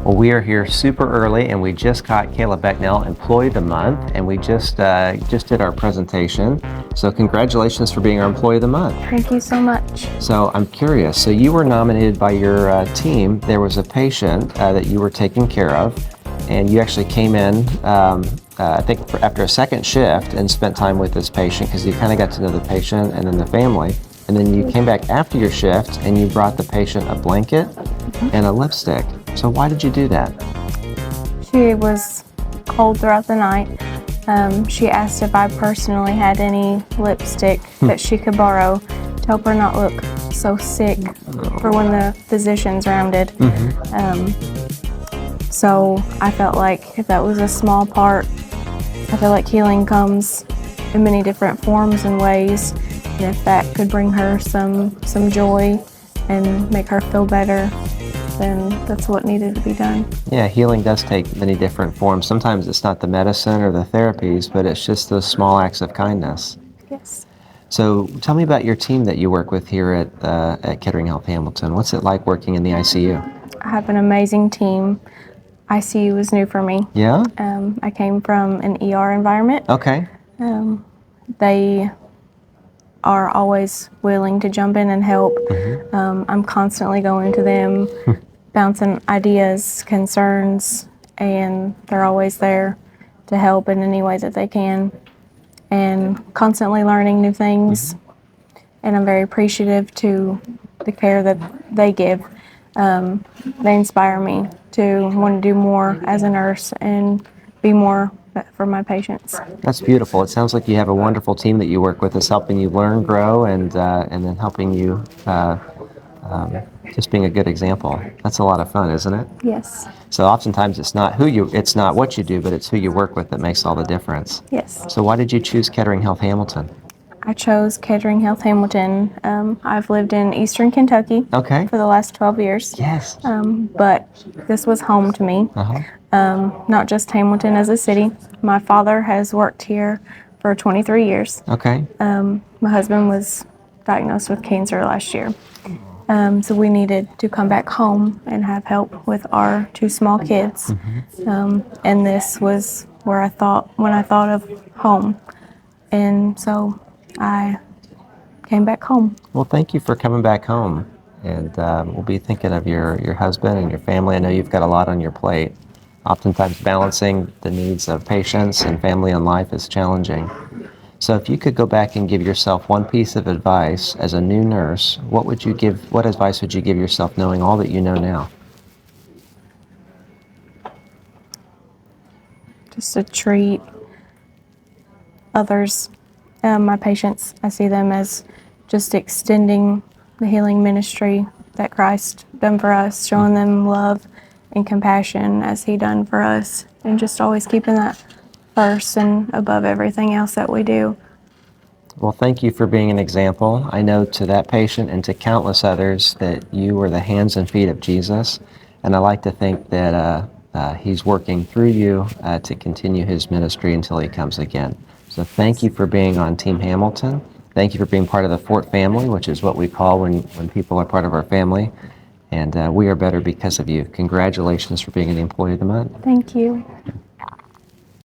Well, we are here super early, and we just got Kayla Becknell Employee of the Month, and we just did our presentation. So congratulations for being our Employee of the Month. Thank you so much. So I'm curious, so you were nominated by your team. There was a patient that you were taking care of, and you actually came in, I think after a second shift, and spent time with this patient because you kind of got to know the patient and then the family. And then you came back after your shift and you brought the patient a blanket and a lipstick. So why did you do that? She was cold throughout the night. She asked if I personally had any lipstick that she could borrow to help her not look so sick for when the physicians rounded. So I felt like if that was a small part, I feel like healing comes in many different forms and ways. And if that could bring her some joy and make her feel better, then that's what needed to be done. Yeah, healing does take many different forms. Sometimes it's not the medicine or the therapies, but it's just those small acts of kindness. Yes. So tell me about your team that you work with here at Kettering Health Hamilton. What's it like working in the ICU? I have an amazing team. ICU was new for me. Yeah? I came from an ER environment. Okay. They are always willing to jump in and help. I'm constantly going to them, bouncing ideas, concerns, and they're always there to help in any way that they can, and constantly learning new things. And I'm very appreciative to the care that they give. They inspire me to want to do more as a nurse and be more for my patients. That's beautiful. It sounds like you have a wonderful team that you work with that's helping you learn, grow, and then helping you just being a good example. That's a lot of fun, isn't it? Yes. So oftentimes it's not what you do, but it's who you work with that makes all the difference. Yes. So why did you choose Kettering Health Hamilton? I chose Kettering Health Hamilton. I've lived in Eastern Kentucky Okay. for the last 12 years. Yes. But this was home to me. Not just Hamilton as a city. My father has worked here for 23 years. Okay. My husband was diagnosed with cancer last year. So we needed to come back home and have help with our two small kids. And this was where when I thought of home. And so I came back home. Well, thank you for coming back home. And we'll be thinking of your husband and your family. I know you've got a lot on your plate. Oftentimes balancing the needs of patients and family and life is challenging. So if you could go back and give yourself one piece of advice as a new nurse, what advice would you give yourself knowing all that you know now? Just to treat others, my patients, I see them as just extending the healing ministry that Christ done for us, showing them love and compassion as He done for us, and just always keeping that first and above everything else that we do. Well, thank you for being an example. I know to that patient and to countless others that you were the hands and feet of Jesus, and I like to think that He's working through you to continue His ministry until He comes again. So thank you for being on Team Hamilton. Thank you for being part of the Fort family, which is what we call when people are part of our family. And we are better because of you. Congratulations for being an Employee of the Month. Thank you.